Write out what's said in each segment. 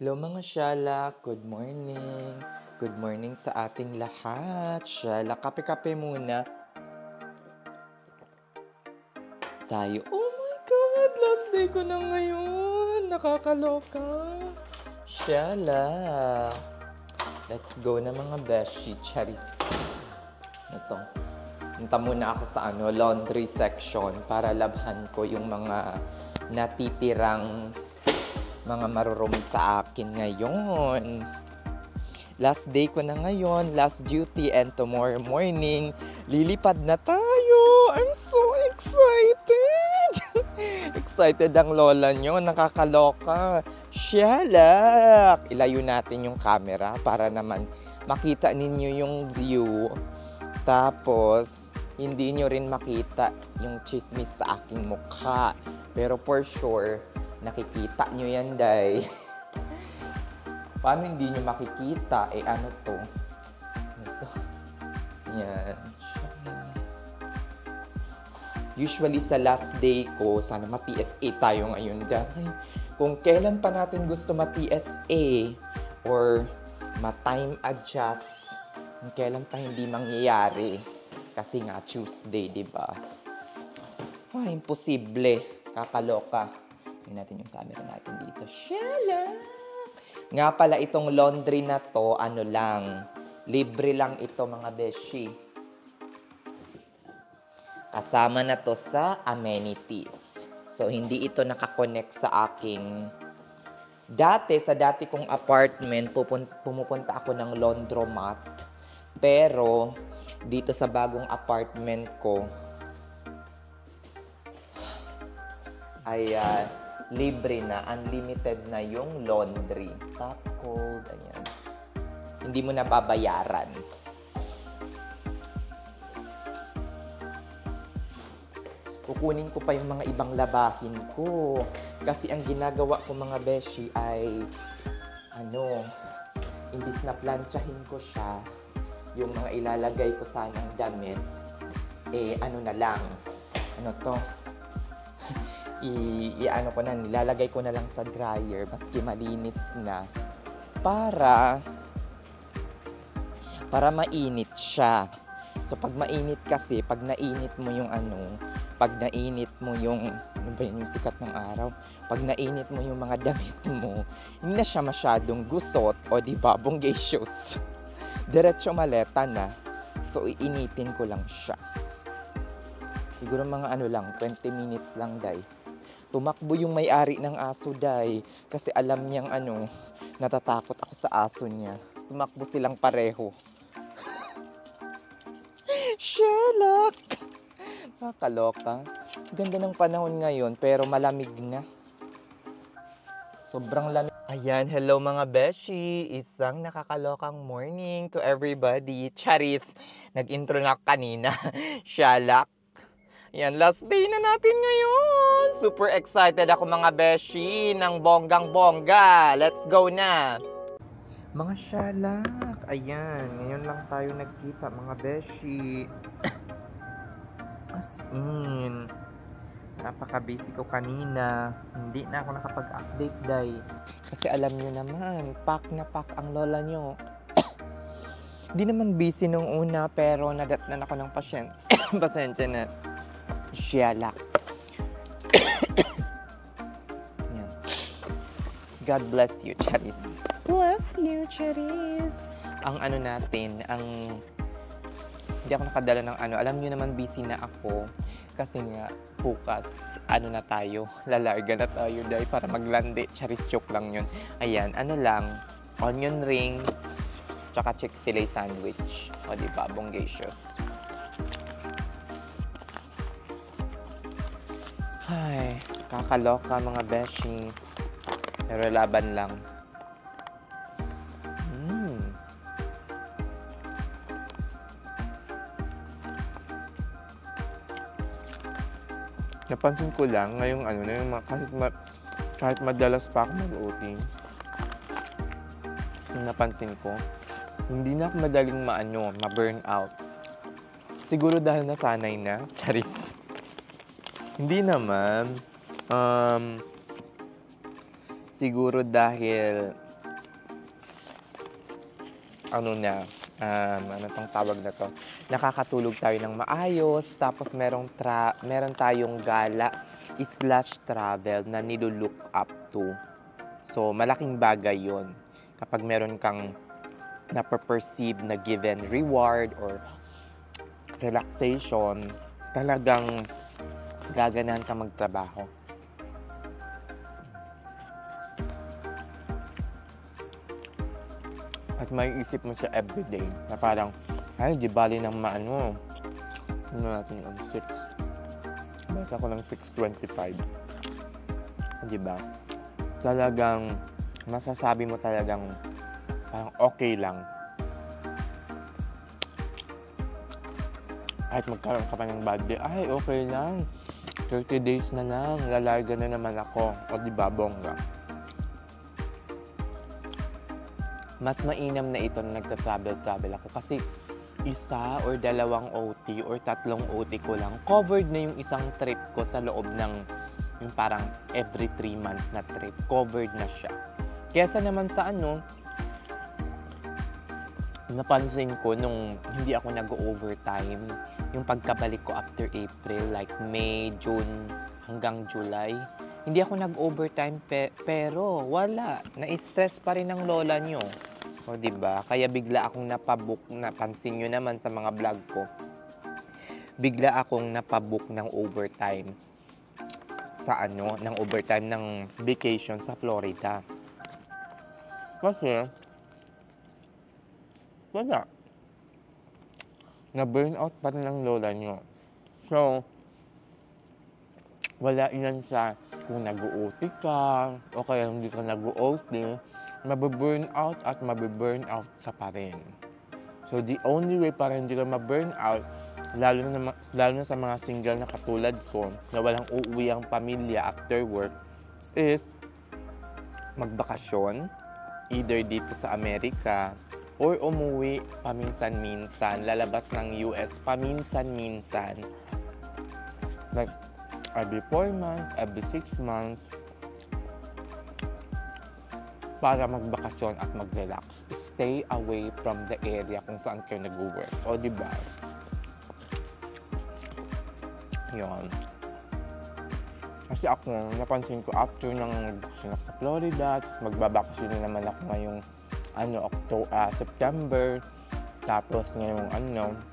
Hello mga Shala, good morning. Good morning sa ating lahat. Shala, kape-kape muna tayo. Oh my God, last day ko na ngayon. Nakakaloka. Shala, let's go na mga beshi. Charis. Ito. Punta muna ako sa laundry section para labhan ko yung mga natitirang mga marurumi sa akin ngayon. Last day ko na ngayon, last duty, and tomorrow morning, lilipad na tayo. I'm so excited! Excited ang lola nyo, nakakaloka. Shalak! Ilayo natin yung camera para naman makita ninyo yung view. Tapos, hindi nyo rin makita yung chismis sa aking mukha. Pero for sure, nakikita nyo yan, day. Paano hindi nyo makikita? Ano to? Ito. Yan. Usually sa last day ko, sana ma-TSA tayo ngayon, day. Kung kailan pa natin gusto ma-TSA or ma-time adjust, kung kailan pa hindi mangyayari. Kasi nga, Tuesday, di ba? Imposible. Kakaloka. Tingnan natin yung camera natin dito. Shala! Nga pala, itong laundry na to, libre lang ito mga beshi. Kasama na to sa amenities. So, hindi ito nakakonect sa aking... sa dati kong apartment, pumupunta ako ng laundromat. Pero, dito sa bagong apartment ko, ay libre na, unlimited na yung laundry. Top cold, ayan. Hindi mo na babayaran. Kukunin ko pa yung mga ibang labahin ko. Kasi ang ginagawa ko mga beshi ay, imbis na plantsahin ko siya, yung mga ilalagay ko sanang damit, nilalagay ko na lang sa dryer, maski malinis na, para mainit siya. So, pag mainit kasi, pag nainit mo yung yung sikat ng araw, pag nainit mo yung mga damit mo, hindi na siya masyadong gusot, o diba, bonggacious. Diretso maleta na. So, iinitin ko lang siya. Siguro mga 20 minutes lang, day. Tumakbo yung may-ari ng aso, day. Kasi alam niyang natatakot ako sa aso niya. Tumakbo silang pareho. Shalak! Nakakaloka. Ganda ng panahon ngayon, pero malamig na. Sobrang lamig. Ayan, hello mga beshi. Isang nakakalokang morning to everybody. Charis, nag-intro na kanina. Shalak. Ayan, last day na natin ngayon. Super excited ako mga beshi ng bonggang-bongga. Let's go na. Mga shalak. Ayan, ngayon lang tayo nagkita mga beshi. As in, napaka-busy ko kanina. Hindi na ako nakapag-update, day. Kasi alam nyo naman, pack na pack ang lola nyo. Hindi naman busy nung una, pero nadatnan ako ng pasyente na. Shalak. Yan. God bless you, Charis. Bless you, Charis. Ang hindi ako nakadala ng Alam niyo naman, busy na ako. Kasi nga, bukas, na tayo. Lalarga na tayo, dahil para maglandi. Charis, joke lang yun. Ayan, onion rings, tsaka Chick-fil-A sandwich. O diba, bonggacious. Ay, kakaloka mga beshi. Pero laban lang. Napansin ko lang ngayong kahit madalas pa ako mag-OT. Napansin ko, hindi na ako madaling ma-burn out. Siguro dahil nasanay na, Charis. Hindi naman. Siguro dahil ano na, ano tong tawag na 'to, nakakatulog tayo ng maayos, tapos meron tayong gala/travel na nilu-look up to. So, malaking bagay 'yon kapag meron kang nape-perceive na given reward or relaxation, talagang gaganahan kang magtrabaho. At maiisip mo siya everyday na parang, ay, di bali ng ano natin ang 6. Basta ko ng 6:25. Di ba? Talagang, masasabi mo talagang, parang okay lang. Kahit magkaroon ka pa ng bad day, ay, okay lang. 30 days na lang, lalarga na naman ako. O di ba, bongga? Mas mainam na ito na nagta-travel ako kasi 1 or 2 OT or 3 OT ko lang, covered na yung isang trip ko sa loob ng yung parang every 3 months na trip. Covered na siya. Kesa naman sa napansin ko nung hindi ako nag-overtime, yung pagkabalik ko after April, like May, June, hanggang July, hindi ako nag-overtime pero wala. Na-stress pa rin ang lola nyo. O, diba? Kaya bigla akong napabook, napansin nyo naman sa mga vlog ko, bigla akong napabook ng overtime ng overtime ng vacation sa Florida. Kasi, wala. Na-burnout pa rin ang lola nyo. So, wala yan sa kung nag-OT ka o kaya hindi ka nag-OT, mababurn out at mababurn out ka pa rin. So, the only way para hindi ka maburn out, lalo na sa mga single na katulad ko, na walang uuwi ang pamilya after work, is magbakasyon, either dito sa Amerika, or umuwi paminsan-minsan, lalabas ng US paminsan-minsan. Like, every 4 months, every 6 months, para magbakasyon at mag-relax. Stay away from the area kung saan kayo nag-work. O, diba? Yun. Kasi ako, napansin ko after ng magbakasyon ako sa Florida, magbabakasyon na naman ako ngayong September, tapos ngayong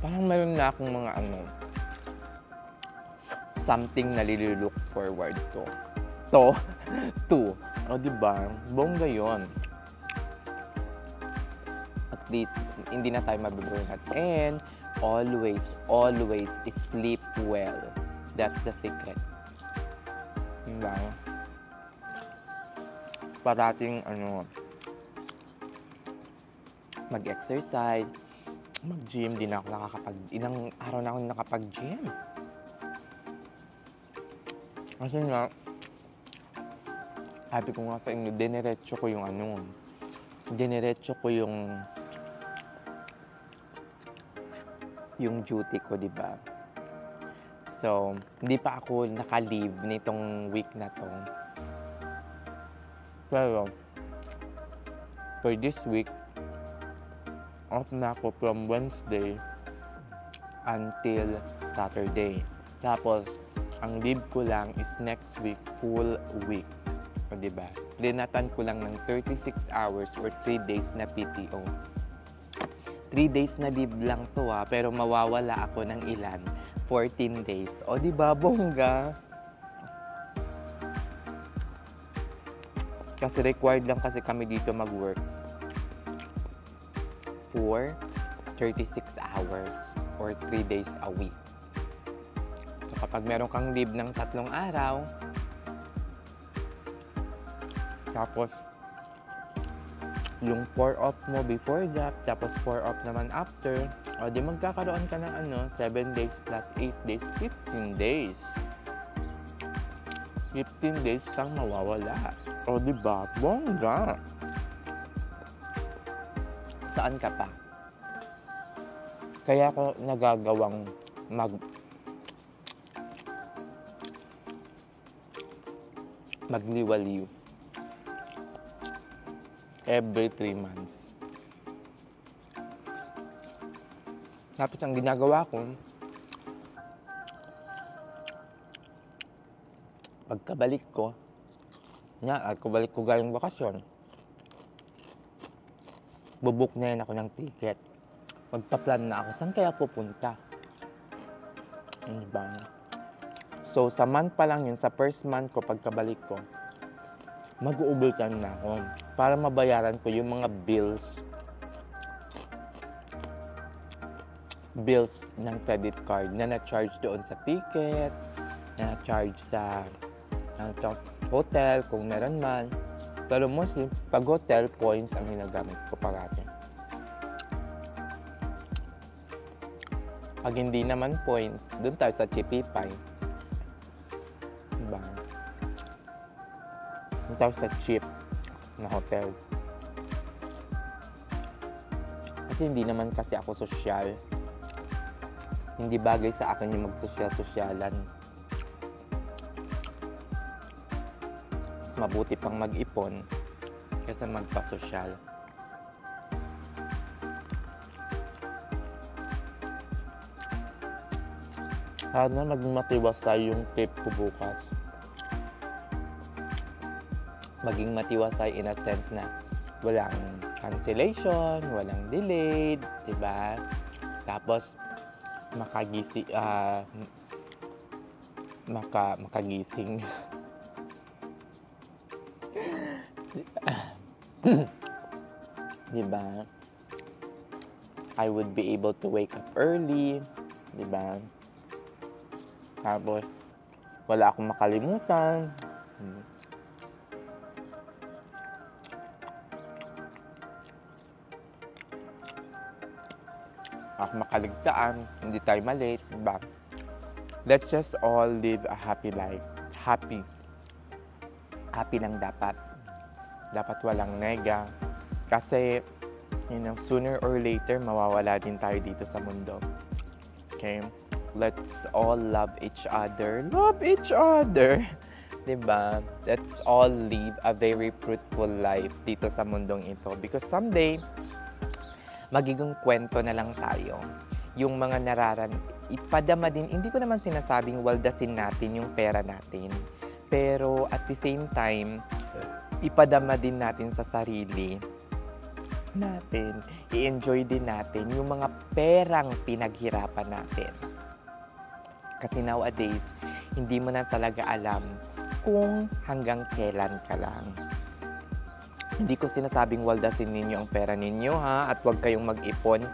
parang meron na akong mga something na look forward to. O, diba? Bongga yun. At least, hindi na tayo mabiburn out. And, always sleep well. That's the secret. Diba? Parating, mag-exercise, mag-gym. Ilang araw na ako nakapag-gym. Kasi nga, sabi ko nga sa inyo, diniretso ko yung duty ko, di ba? So, hindi pa ako naka-leave nitong week na to. Pero, for this week, off na ako from Wednesday until Saturday. Tapos, ang leave ko lang is next week, full week. O, diba? Linatan ko lang ng 36 hours or 3 days na PTO. 3 days na leave lang to pero mawawala ako ng ilan? 14 days. O, diba, bongga? Kasi required lang kasi kami dito mag-work for 36 hours or 3 days a week. So, kapag meron kang leave ng 3 araw, tapos, yung 4 off mo before that, tapos 4 off naman after, o di magkakaroon ka ng 7 days plus 8 days, 15 days. 15 days kang mawawala. O diba, bongga. Saan ka pa? Kaya ko nagagawang magliwaliw every 3 months. Tapos ang ginagawa ko, pagkabalik ko galing bakasyon, bubuk na yan ako ng ticket. Magpa-plan na ako, saan kaya pupunta? Diba? So, sa month pa lang yun, sa first month ko, pagkabalik ko, mag-overtime na ako para mabayaran ko yung mga bills ng credit card na na-charge doon sa ticket, na na-charge sa hotel, kung meron man. Pero mostly, pag hotel, points ang ginagamit ko parati. Pag hindi naman points, doon tayo sa Chipipay. Diba? Doon tayo sa cheap na hotel. Kasi hindi naman kasi ako sosyal. Hindi bagay sa akin yung magsosyal-sosyalan. Mas mabuti pang mag-ipon kaysa magpasosyal. Sana maging matiwasay yung trip ko bukas. Maging matiwasay in a sense na walang cancellation, walang delayed, diba? Tapos, makagising. Diba? I would be able to wake up early, diba? Tapos, wala akong makalimutan. Ako makaligtaan, hindi tayo malate, diba? Let's just all live a happy life. Happy. Happy lang dapat. Dapat walang nega. Kasi, sooner or later, mawawala din tayo dito sa mundo. Okay? Let's all love each other. Love each other! Diba? Let's all live a very fruitful life dito sa mundong ito. Because someday, magiging kwento na lang tayo. Yung mga ipadama din, hindi ko naman sinasabing waldasin natin yung pera natin. Pero at the same time, ipadama din natin sa sarili natin. I-enjoy din natin yung mga perang pinaghirapan natin. Kasi nowadays, hindi mo na talaga alam kung hanggang kailan ka lang. Hindi ko sinasabing waldasin ninyo ang pera ninyo, ha? At huwag kayong mag-ipon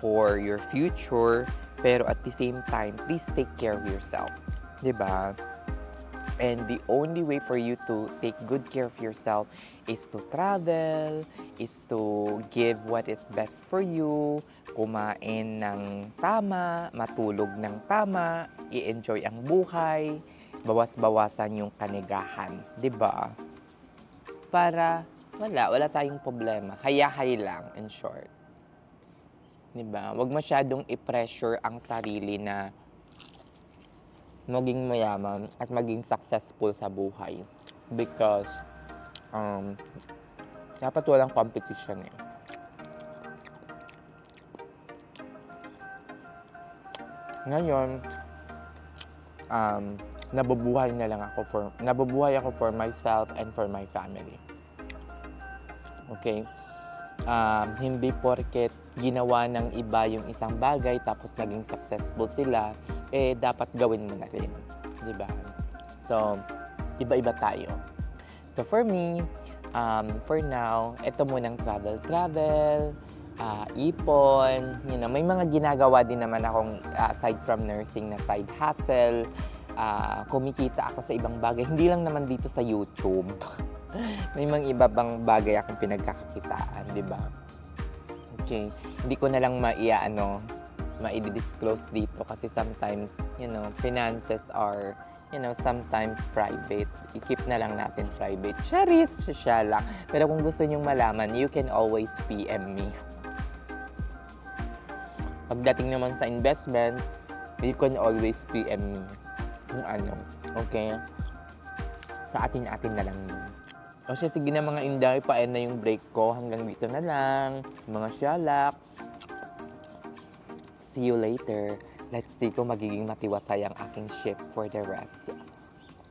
for your future. Pero at the same time, please take care of yourself. Diba? And the only way for you to take good care of yourself is to travel, is to give what is best for you, kumain ng tama, matulog ng tama, i-enjoy ang buhay, bawas-bawasan yung kanigahan. Diba? Para wala tayong problema. Hayahay lang, in short. Diba? Huwag masyadong i-pressure ang sarili na maging mayaman at maging successful sa buhay. Because, dapat walang competition eh. Ngayon, nabubuhay ako for myself and for my family. Okay? Hindi porket ginawa ng iba yung isang bagay tapos naging successful sila, dapat gawin mo na rin. Diba? So, iba-iba tayo. So, for me, for now, ito munang travel, ipon, may mga ginagawa din naman akong aside from nursing na side hustle, kumikita ako sa ibang bagay, hindi lang naman dito sa YouTube. May mga iba bang bagay akong pinagkakakitaan, di ba? Okay, hindi ko na lang ma-disclose dito kasi sometimes, finances are, sometimes private. I-keep na lang natin private. Charis, siya lang. Pero kung gusto nyong malaman, you can always PM me. Pagdating naman sa investment, you can always PM me. Kung ano, okay? Sa atin-atin na lang yun. O siya, sige na mga inday, paen na yung break ko. Hanggang dito na lang. Mga siyalak. See you later. Let's see kung magiging matiwasay ang aking shift for the rest.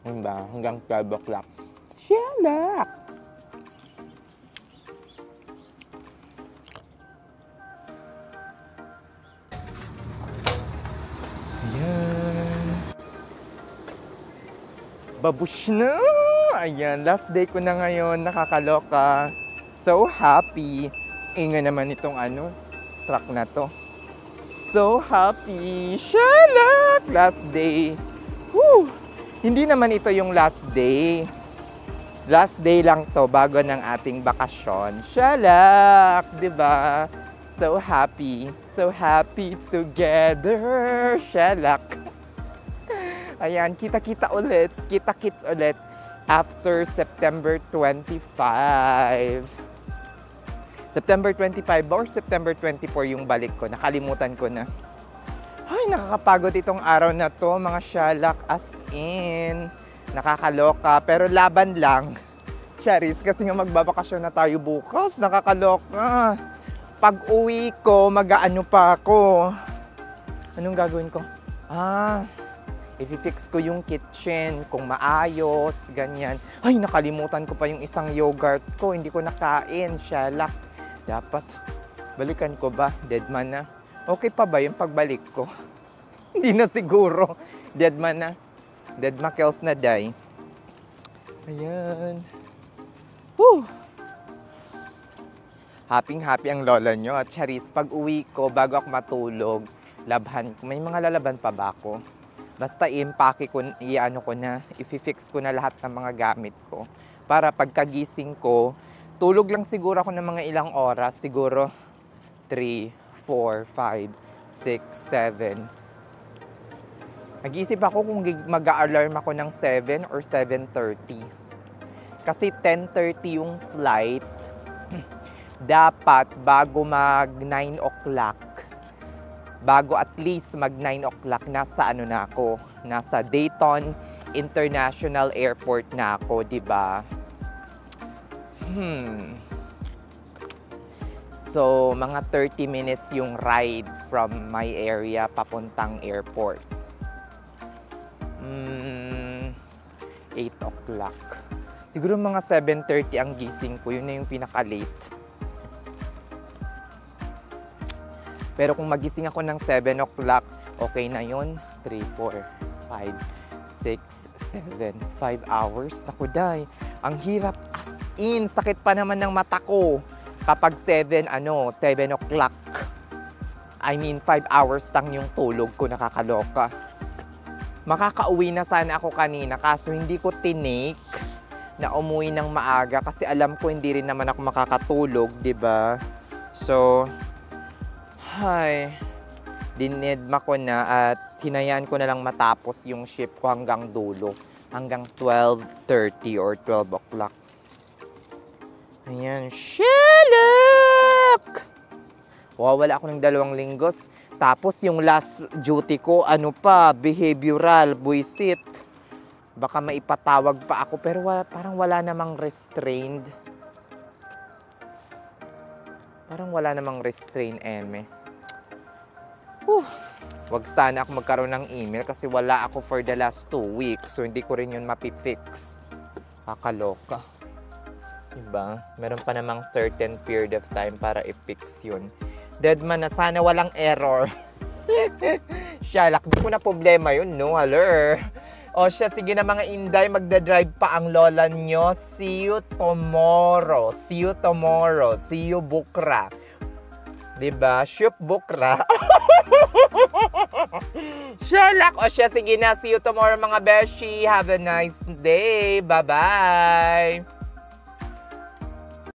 Diba? Hanggang 12 o'clock. Shalak! Ayan. Babush na! Ayan, last day ko na ngayon. Nakakaloka. So happy. Inga naman itong truck na to. So happy. Shalak! Last day. Woo! Hindi naman ito yung last day. Last day lang to bago ng ating bakasyon. Shalak! Diba? So happy. So happy together. Shalak! Ayan, kita-kita ulit. Kita-kits ulit after September 25. September 25 or September 24 yung balik ko. Nakalimutan ko na. Ay, nakakapagod itong araw na to, mga shalak, as in. Nakakaloka, pero laban lang. Charis, kasi nga magbabakasyon na tayo bukas. Nakakaloka. Pag uwi ko, mag-aano pa ako. Anong gagawin ko? I-fix ko yung kitchen, kung maayos, ganyan. Ay, nakalimutan ko pa yung isang yogurt ko. Hindi ko nakain, shalak. Dapat, balikan ko ba? Dead man na. Okay pa ba yung pagbalik ko? Hindi na siguro. Dead man na. Dead makels na day. Ayan. Woo! Happy ang lola nyo. At Charis, pag uwi ko, bago ako matulog, labhan ko. May mga lalaban pa ba ako? Basta i-empake ko, i-fix ko na lahat ng mga gamit ko. Para pagkagising ko, tulog lang siguro ako ng mga ilang oras. Siguro 3, 4, 5, 6, 7. Nag-iisip ako kung mag-a-alarm ako ng 7 or 7:30. Kasi 10:30 yung flight. Dapat bago mag 9 o'clock, bago at least mag 9 o'clock, nasa na ako? Nasa Dayton International Airport na ako, di ba? So, mga 30 minutes yung ride from my area papuntang airport. 8 o'clock. Siguro mga 7:30 ang gising ko. Yun na yung pinaka-late. Pero kung magising ako ng 7 o'clock, okay na yun. 3, 4, 5, 6, 7, 5 hours. Naku, day. Ang hirap as in. Sakit pa naman ng mata ko. Kapag 7 o'clock. I mean, 5 hours lang yung tulog ko. Nakakaloka. Makakauwi na sana ako kanina. Kaso hindi ko tinake na umuwi ng maaga. Kasi alam ko hindi rin naman ako makakatulog, diba? So, dinedma ko na at hinayaan ko na lang matapos yung shift ko hanggang dulo. Hanggang 12:30 or 12 o'clock. Ayan. Shalak! Wala ako ng 2 linggos. Tapos yung last duty ko, behavioral, buisit. Baka maipatawag pa ako pero parang wala namang restrained. Parang wala namang restrain, eme. Wag sana ako magkaroon ng email kasi wala ako for the last 2 weeks. So, hindi ko rin yun mapifix. Kakaloka. Diba? Meron pa namang certain period of time para i-fix yun. Deadman na sana walang error. Shalak, di ko na problema yun, no? Haler. O siya, sige na mga Inday, magdadrive pa ang lola nyo. See you tomorrow. See you tomorrow. See you bukra. Diba? Shoot bukra. Shalak. O siya, sige na. See you tomorrow mga beshi. Have a nice day. Bye-bye.